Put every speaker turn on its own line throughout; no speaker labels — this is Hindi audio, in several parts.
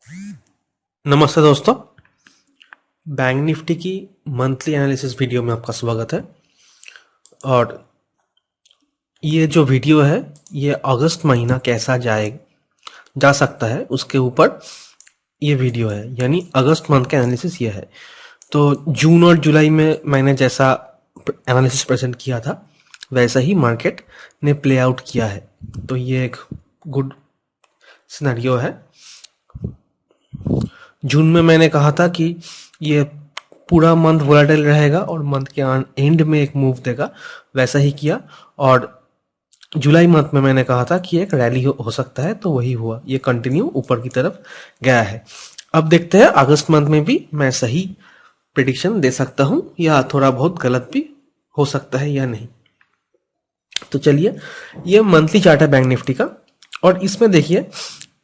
नमस्ते दोस्तों। बैंक निफ्टी की मंथली एनालिसिस वीडियो में आपका स्वागत है। और ये जो वीडियो है ये अगस्त महीना कैसा जा सकता है उसके ऊपर ये वीडियो है, यानी अगस्त मंथ का एनालिसिस ये है। तो जून और जुलाई में मैंने जैसा एनालिसिस प्रेजेंट किया था वैसा ही मार्केट ने प्ले आउट किया है। तो ये एक गुड सिनेरियो है। जून में मैंने कहा था कि ये पूरा मंथ वोलेटाइल रहेगा और मंथ के एंड में एक मूव देगा, वैसा ही किया। और जुलाई मंथ में मैंने कहा था कि एक रैली हो सकता है, तो वही हुआ, ये कंटिन्यू ऊपर की तरफ गया है। अब देखते हैं अगस्त मंथ में भी मैं सही प्रिडिक्शन दे सकता हूं या थोड़ा बहुत गलत भी हो सकता है या नहीं। तो चलिए, ये मंथली चार्ट है बैंक निफ्टी का। और इसमें देखिए,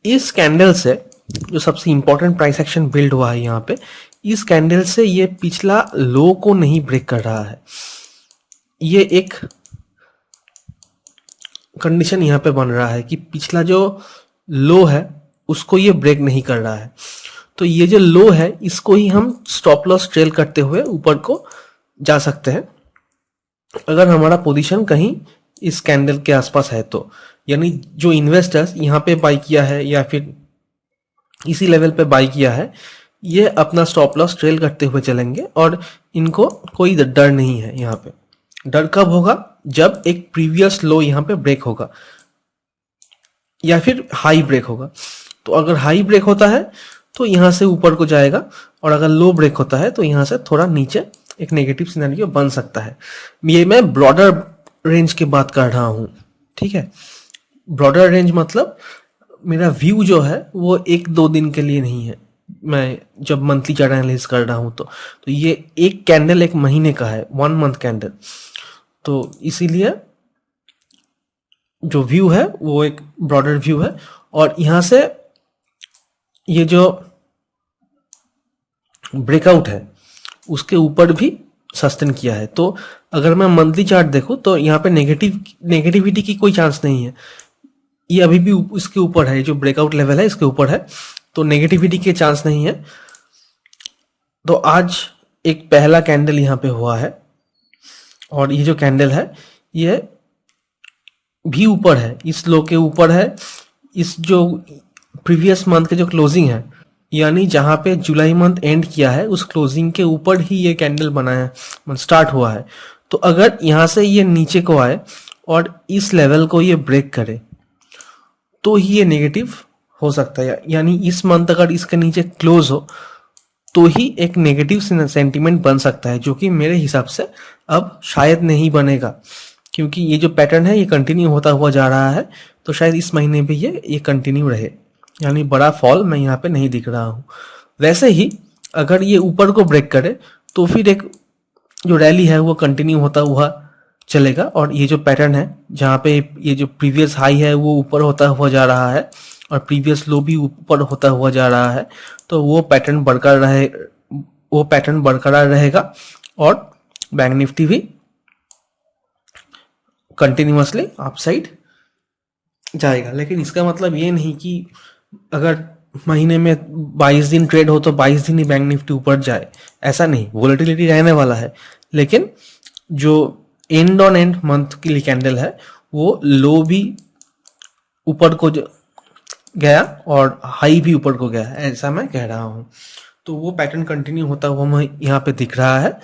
इस कैंडल से जो सबसे इंपॉर्टेंट प्राइस एक्शन बिल्ड हुआ है यहाँ पे, इस कैंडल से ये पिछला लो को नहीं ब्रेक कर रहा है। ये एक कंडीशन यहाँ पे बन रहा है कि पिछला जो लो है उसको ये ब्रेक नहीं कर रहा है। तो ये जो लो है इसको ही हम स्टॉप लॉस ट्रेल करते हुए ऊपर को जा सकते हैं, अगर हमारा पोजीशन कहीं इस कैंडल के आसपास है तो। यानी जो इन्वेस्टर्स यहाँ पे बाई किया है या फिर इसी लेवल पे बाई किया है, ये अपना स्टॉप लॉस ट्रेल करते हुए चलेंगे और इनको कोई डर नहीं है। यहाँ पे डर कब होगा? जब एक प्रीवियस लो यहाँ पे ब्रेक होगा या फिर हाई ब्रेक होगा। तो अगर हाई ब्रेक होता है तो यहाँ से ऊपर को जाएगा, और अगर लो ब्रेक होता है तो यहाँ से थोड़ा नीचे एक नेगेटिव सिनेरियो बन सकता है। ये मैं ब्रॉडर रेंज की बात कर रहा हूँ, ठीक है। ब्रॉडर रेंज मतलब मेरा व्यू जो है वो एक दो दिन के लिए नहीं है। मैं जब मंथली चार्ट एनालिसिस कर रहा हूं तो ये एक कैंडल एक महीने का है, 1 मंथ कैंडल। तो इसीलिए जो व्यू है वो एक ब्रॉडर व्यू है। और यहां से ये जो ब्रेकआउट है उसके ऊपर भी सस्टेन किया है। तो अगर मैं मंथली चार्ट देखूं तो यहाँ पे नेगेटिविटी की कोई चांस नहीं है। ये अभी भी इसके ऊपर है, जो ब्रेकआउट लेवल है इसके ऊपर है, तो नेगेटिविटी के चांस नहीं है। तो आज एक पहला कैंडल यहाँ पे हुआ है और ये जो कैंडल है ये भी ऊपर है, इस लो के ऊपर है। इस जो प्रीवियस मंथ के जो क्लोजिंग है, यानी जहां पे जुलाई मंथ एंड किया है उस क्लोजिंग के ऊपर ही ये कैंडल बना है, स्टार्ट हुआ है। तो अगर यहां से ये नीचे को आए और इस लेवल को ये ब्रेक करे तो ही ये नेगेटिव हो सकता है। यानी इस मंथ अगर इसके नीचे क्लोज हो तो ही एक नेगेटिव सेंटीमेंट बन सकता है, जो कि मेरे हिसाब से अब शायद नहीं बनेगा, क्योंकि ये जो पैटर्न है ये कंटिन्यू होता हुआ जा रहा है। तो शायद इस महीने भी ये कंटिन्यू रहे, यानी बड़ा फॉल मैं यहाँ पे नहीं दिख रहा हूँ। वैसे ही अगर ये ऊपर को ब्रेक करे तो फिर एक जो रैली है वो कंटिन्यू होता हुआ चलेगा। और ये जो पैटर्न है जहाँ पे ये जो प्रीवियस हाई है वो ऊपर होता हुआ जा रहा है और प्रीवियस लो भी ऊपर होता हुआ जा रहा है, तो वो पैटर्न बरकरार रहेगा और बैंक निफ्टी भी कंटिन्यूअसली अपसाइड जाएगा। लेकिन इसका मतलब ये नहीं कि अगर महीने में 22 दिन ट्रेड हो तो 22 दिन ही बैंक निफ्टी ऊपर जाए, ऐसा नहीं। वोलेटिलिटी रहने वाला है, लेकिन जो एंड ऑन एंड मंथ की कैंडल है वो लो भी ऊपर को गया और हाई भी ऊपर को गया, ऐसा मैं कह रहा हूं। तो वो पैटर्न कंटिन्यू होता हुआ यहाँ पे दिख रहा है,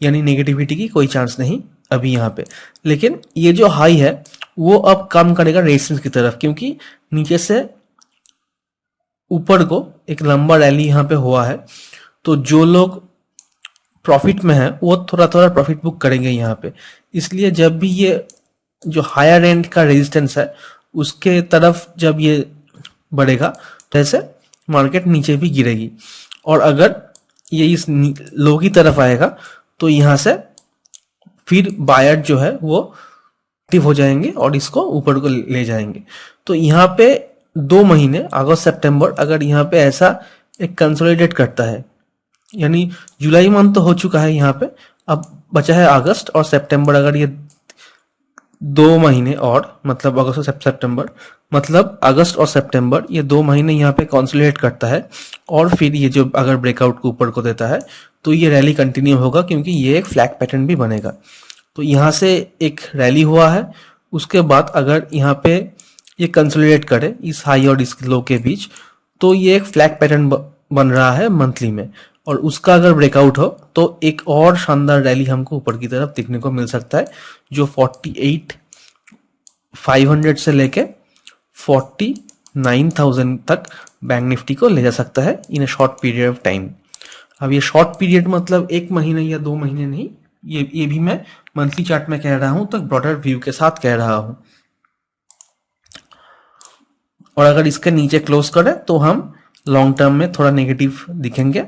यानी नेगेटिविटी की कोई चांस नहीं अभी यहाँ पे। लेकिन ये जो हाई है वो अब कम करेगा रेजिस्टेंस की तरफ, क्योंकि नीचे से ऊपर को एक लंबा रैली यहाँ पे हुआ है। तो जो लोग प्रॉफिट में है वो थोड़ा थोड़ा प्रॉफिट बुक करेंगे यहाँ पे। इसलिए जब भी ये जो हायर एंड का रेजिस्टेंस है उसके तरफ जब ये बढ़ेगा तो ऐसे मार्केट नीचे भी गिरेगी। और अगर ये इस लो की तरफ आएगा तो यहाँ से फिर बायर जो है वो एक्टिव हो जाएंगे और इसको ऊपर को ले जाएंगे। तो यहाँ पे 2 महीने अगस्त सितंबर अगर यहाँ पे ऐसा एक कंसोलिडेट करता है, यानी जुलाई मंथ तो हो चुका है यहाँ पे, अब बचा है अगस्त और सितंबर। अगर ये 2 महीने और, मतलब अगस्त और सितंबर, मतलब अगस्त और सितंबर, ये 2 महीने यहाँ पे कंसोलिडेट करता है। और फिर ये जो अगर ब्रेकआउट को ऊपर को देता है तो ये रैली कंटिन्यू होगा, क्योंकि ये एक फ्लैग पैटर्न भी बनेगा। तो यहाँ से एक रैली हुआ है, उसके बाद अगर यहाँ पे ये कंसोलिडेट करे इस हाई और इस लो के बीच, तो ये एक फ्लैग पैटर्न बन रहा है मंथली में, और उसका अगर ब्रेकआउट हो तो एक और शानदार रैली हमको ऊपर की तरफ देखने को मिल सकता है, जो 48,500 से लेके 49,000 तक बैंक निफ्टी को ले जा सकता है in a short period of time. अब ये शॉर्ट पीरियड मतलब 1 महीने या 2 महीने नहीं, ये भी मैं मंथली चार्ट में कह रहा हूं, तो ब्रॉडर व्यू के साथ कह रहा हूं। और अगर इसके नीचे क्लोज करें तो हम लॉन्ग टर्म में थोड़ा नेगेटिव दिखेंगे,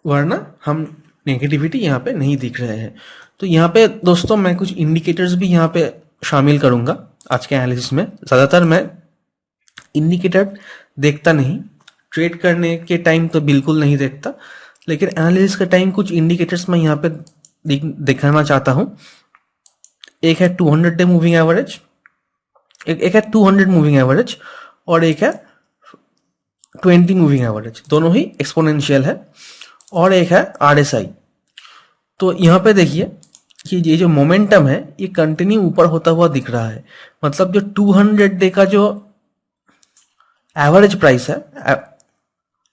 वरना हम नेगेटिविटी यहाँ पे नहीं दिख रहे हैं। तो यहाँ पे दोस्तों मैं कुछ इंडिकेटर्स भी यहाँ पे शामिल करूंगा आज के एनालिसिस में। ज्यादातर मैं इंडिकेटर देखता नहीं, ट्रेड करने के टाइम तो बिल्कुल नहीं देखता, लेकिन एनालिसिस के टाइम कुछ इंडिकेटर्स मैं यहाँ पे दिखाना चाहता हूं। एक है 200 डे मूविंग एवरेज, एक है 200 मूविंग एवरेज, और एक है 20 मूविंग एवरेज, दोनों ही एक्सपोनेंशियल है, और एक है RSI। तो यहाँ पे देखिए कि ये जो मोमेंटम है ये कंटिन्यू ऊपर होता हुआ दिख रहा है, मतलब जो 200 डे का जो एवरेज प्राइस है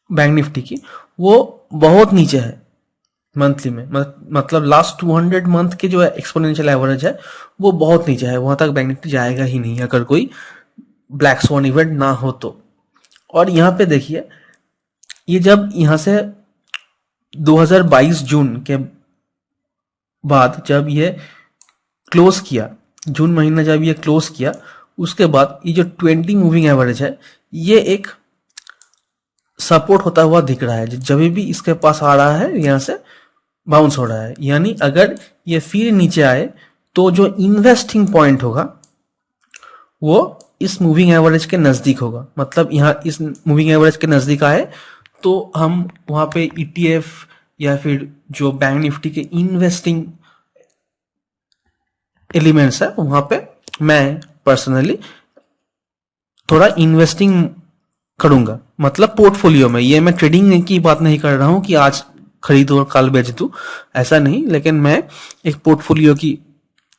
बैंक निफ्टी की, वो बहुत नीचे है मंथली में, मतलब लास्ट 200 मंथ के जो एक्सपोनेंशियल एवरेज है वो बहुत नीचे है, वहां तक बैंक निफ्टी जाएगा ही नहीं अगर कोई ब्लैक स्वॉन इवेंट ना हो तो। और यहाँ पे देखिए, ये जब यहाँ से 2022 जून के बाद जब ये क्लोज किया, जून महीना जब ये क्लोज किया, उसके बाद ये जो 20 मूविंग एवरेज है ये एक सपोर्ट होता हुआ दिख रहा है। जब भी इसके पास आ रहा है यहाँ से बाउंस हो रहा है, यानी अगर ये फिर नीचे आए तो जो इन्वेस्टिंग पॉइंट होगा वो इस मूविंग एवरेज के नजदीक होगा। मतलब यहाँ इस मूविंग एवरेज के नजदीक आए तो हम वहां पे ETF या फिर जो बैंक निफ्टी के इन्वेस्टिंग एलिमेंट्स है वहां पे मैं पर्सनली थोड़ा इन्वेस्टिंग करूंगा, मतलब पोर्टफोलियो में। ये मैं ट्रेडिंग की बात नहीं कर रहा हूं कि आज खरीदो और कल बेच दूं, ऐसा नहीं, लेकिन मैं एक पोर्टफोलियो की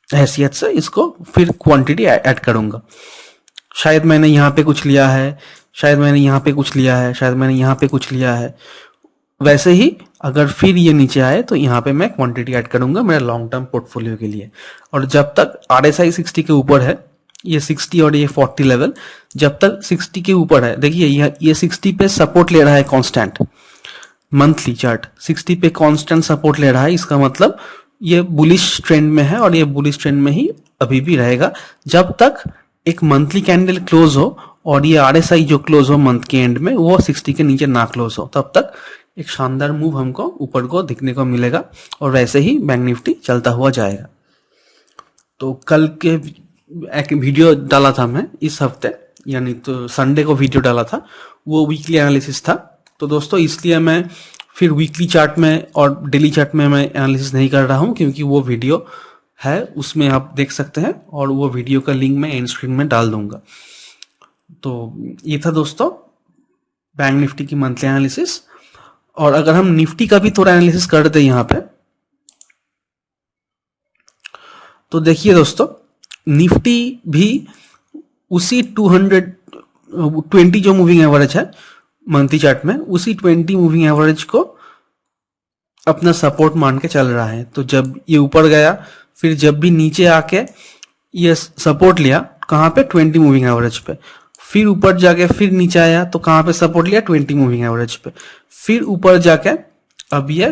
हैसियत से इसको फिर क्वांटिटी ऐड करूंगा। शायद मैंने यहाँ पे कुछ लिया है, शायद मैंने यहाँ पे कुछ लिया है, शायद मैंने यहाँ पे कुछ लिया है, वैसे ही अगर फिर ये नीचे आए तो यहाँ पे मैं क्वांटिटी ऐड करूंगा मेरे लॉन्ग टर्म पोर्टफोलियो के लिए। और जब तक RSI 60 के ऊपर है, ये 60 और ये 40 लेवल जब तक 60 के ऊपर है, देखिए ये 60 पे सपोर्ट ले रहा है कांस्टेंट, मंथली चार्ट 60 पे कांस्टेंट सपोर्ट ले रहा है, इसका मतलब ये बुलिश ट्रेंड में है और ये बुलिश ट्रेंड में ही अभी भी रहेगा जब तक एक मंथली कैंडल क्लोज हो और ये RSI जो क्लोज हो मंथ के एंड में वो 60 के नीचे ना क्लोज हो, तब तक एक शानदार मूव हमको ऊपर को दिखने को मिलेगा और वैसे ही बैंक निफ्टी चलता हुआ जाएगा। तो कल के एक वीडियो डाला था मैं इस हफ्ते, यानी तो संडे को वीडियो डाला था, वो वीकली एनालिसिस था। तो दोस्तों इसलिए मैं फिर वीकली चार्ट में और डेली चार्ट में मैं एनालिसिस नहीं कर रहा हूं, क्योंकि वो वीडियो है उसमें आप देख सकते हैं और वो वीडियो का लिंक मैं एंड स्क्रीन में डाल दूंगा। तो ये था दोस्तों बैंक निफ्टी की मंथली एनालिसिस। और अगर हम निफ्टी का भी थोड़ा एनालिसिस कर दें यहाँ पे, तो देखिए दोस्तों निफ्टी भी उसी 220 जो मूविंग एवरेज है मंथली चार्ट में, उसी 20 मूविंग एवरेज को अपना सपोर्ट मान के चल रहा है। तो जब ये ऊपर गया, फिर जब भी नीचे आके ये सपोर्ट लिया कहाँ पे, 20 मूविंग एवरेज पे, फिर ऊपर जाके फिर नीचे आया तो कहाँ पे सपोर्ट लिया, 20 मूविंग एवरेज पे, फिर ऊपर जाके अब ये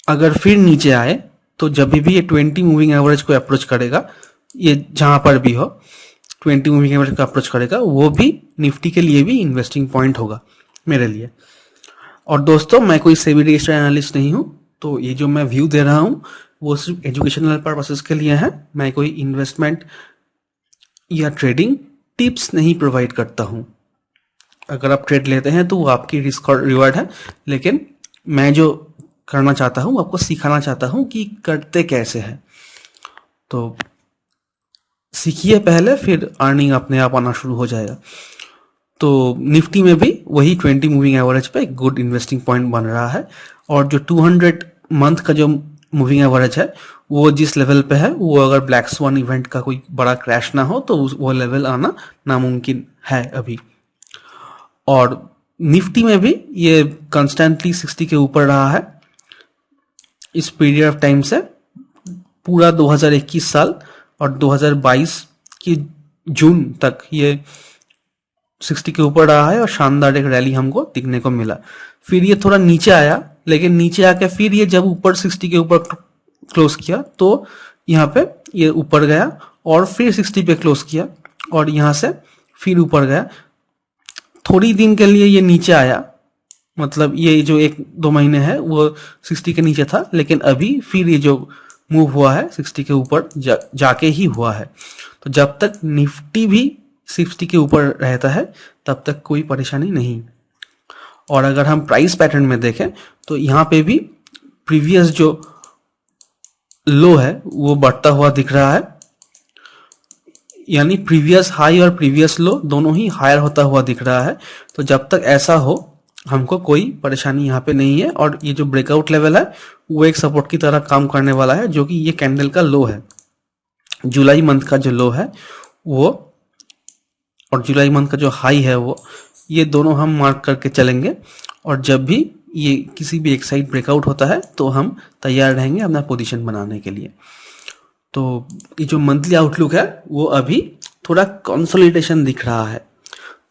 अगर फिर नीचे आए तो जब भी ये 20 मूविंग एवरेज को अप्रोच करेगा, ये जहां पर भी हो 20 मूविंग एवरेज को अप्रोच करेगा, वो भी निफ्टी के लिए भी इन्वेस्टिंग पॉइंट होगा मेरे लिए। और दोस्तों मैं कोई सेबी रजिस्टर्ड एनालिस्ट नहीं हूं, तो ये जो मैं व्यू दे रहा हूं वो सिर्फ एजुकेशनल पर्पसेस के लिए है। मैं कोई इन्वेस्टमेंट या ट्रेडिंग टिप्स नहीं प्रोवाइड करता हूं। अगर आप ट्रेड लेते हैं तो वो आपकी रिस्क और रिवार्ड है, लेकिन मैं जो करना चाहता हूं आपको सिखाना चाहता हूं कि करते कैसे हैं। तो सीखिए पहले, फिर अर्निंग अपने आप आना शुरू हो जाएगा। तो निफ्टी में भी वही 20 मूविंग एवरेज पे एक गुड इन्वेस्टिंग पॉइंट बन रहा है, और जो 200 मंथ का जो मूविंग एवरेज है वो जिस लेवल पे है, वो अगर ब्लैक स्वान इवेंट का कोई बड़ा क्रैश ना हो तो वो लेवल आना नामुमकिन है अभी। और निफ्टी में भी ये कंस्टेंटली 60 के ऊपर रहा है इस पीरियड ऑफ टाइम से, पूरा 2021 साल और 2022 की जून तक ये 60 के ऊपर रहा है, और शानदार एक रैली हमको दिखने को मिला। फिर ये थोड़ा नीचे आया, लेकिन नीचे आके फिर ये जब ऊपर 60 के ऊपर क्लोज किया तो यहाँ पे ये ऊपर गया, और फिर 60 पे क्लोज किया, और यहाँ से फिर ऊपर गया। थोड़ी दिन के लिए ये नीचे आया, मतलब ये जो 1-2 महीने है वो 60 के नीचे था, लेकिन अभी फिर ये जो मूव हुआ है 60 के ऊपर जाके ही हुआ है। तो जब तक निफ्टी भी 60 के ऊपर रहता है तब तक कोई परेशानी नहीं। और अगर हम प्राइस पैटर्न में देखें तो यहाँ पे भी प्रीवियस जो लो है वो बढ़ता हुआ दिख रहा है, यानी प्रीवियस हाई और प्रीवियस लो दोनों ही हायर होता हुआ दिख रहा है। तो जब तक ऐसा हो हमको कोई परेशानी यहाँ पे नहीं है, और ये जो ब्रेकआउट लेवल है वो एक सपोर्ट की तरह काम करने वाला है, जो कि ये कैंडल का लो है, जुलाई मंथ का जो लो है वो, और जुलाई मंथ का जो हाई है वो, ये दोनों हम मार्क करके चलेंगे। और जब भी ये किसी भी एक साइड ब्रेकआउट होता है तो हम तैयार रहेंगे अपना पोजीशन बनाने के लिए। तो ये जो मंथली आउटलुक है वो अभी थोड़ा कंसोलिडेशन दिख रहा है,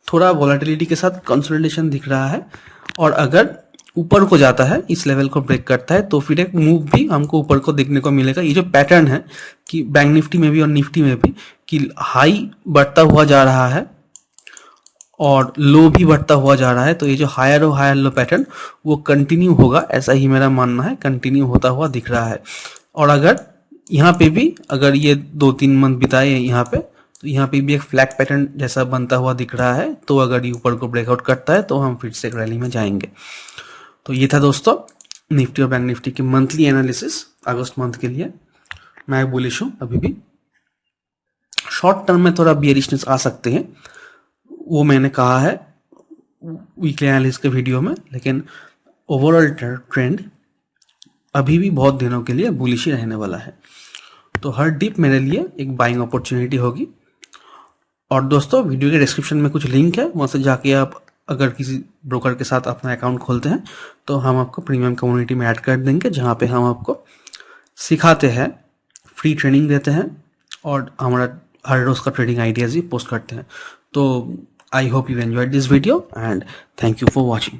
थोड़ा वॉलेटिलिटी के साथ कंसोलिडेशन दिख रहा है, और अगर ऊपर को जाता है, इस लेवल को ब्रेक करता है, तो फिर एक मूव भी हमको ऊपर को देखने को मिलेगा। ये जो पैटर्न है कि बैंक निफ्टी में भी और निफ्टी में भी कि हाई बढ़ता हुआ जा रहा है और लो भी बढ़ता हुआ जा रहा है, तो ये जो हायर और हायर लो पैटर्न वो कंटिन्यू होगा, ऐसा ही मेरा मानना है, कंटिन्यू होता हुआ दिख रहा है। और अगर यहाँ पे भी अगर ये 2-3 मंथ बिताए यहाँ पे, तो यहाँ पे भी एक फ्लैग पैटर्न जैसा बनता हुआ दिख रहा है, तो अगर ये ऊपर को ब्रेकआउट करता है तो हम फिर से एक रैली में जाएंगे। तो ये था दोस्तों निफ्टी और बैंक निफ्टी की मंथली एनालिसिस अगस्त मंथ के लिए। मैं बुलिश हूँ अभी भी। शॉर्ट टर्म में थोड़ा बियरिशनेस आ सकते हैं, वो मैंने कहा है वीकली एनालिसिस के वीडियो में, लेकिन ओवरऑल ट्रेंड अभी भी बहुत दिनों के लिए बुलिश ही रहने वाला है। तो हर डिप मेरे लिए एक बाइंग अपॉर्चुनिटी होगी। और दोस्तों वीडियो के डिस्क्रिप्शन में कुछ लिंक है, वहाँ से जाके आप अगर किसी ब्रोकर के साथ अपना अकाउंट खोलते हैं तो हम आपको प्रीमियम कम्युनिटी में ऐड कर देंगे, जहाँ पे हम आपको सिखाते हैं, फ्री ट्रेनिंग देते हैं, और हमारा हर रोज़ का ट्रेडिंग आइडियाज़ भी पोस्ट करते हैं। तो I hope you enjoyed this video and thank you for watching.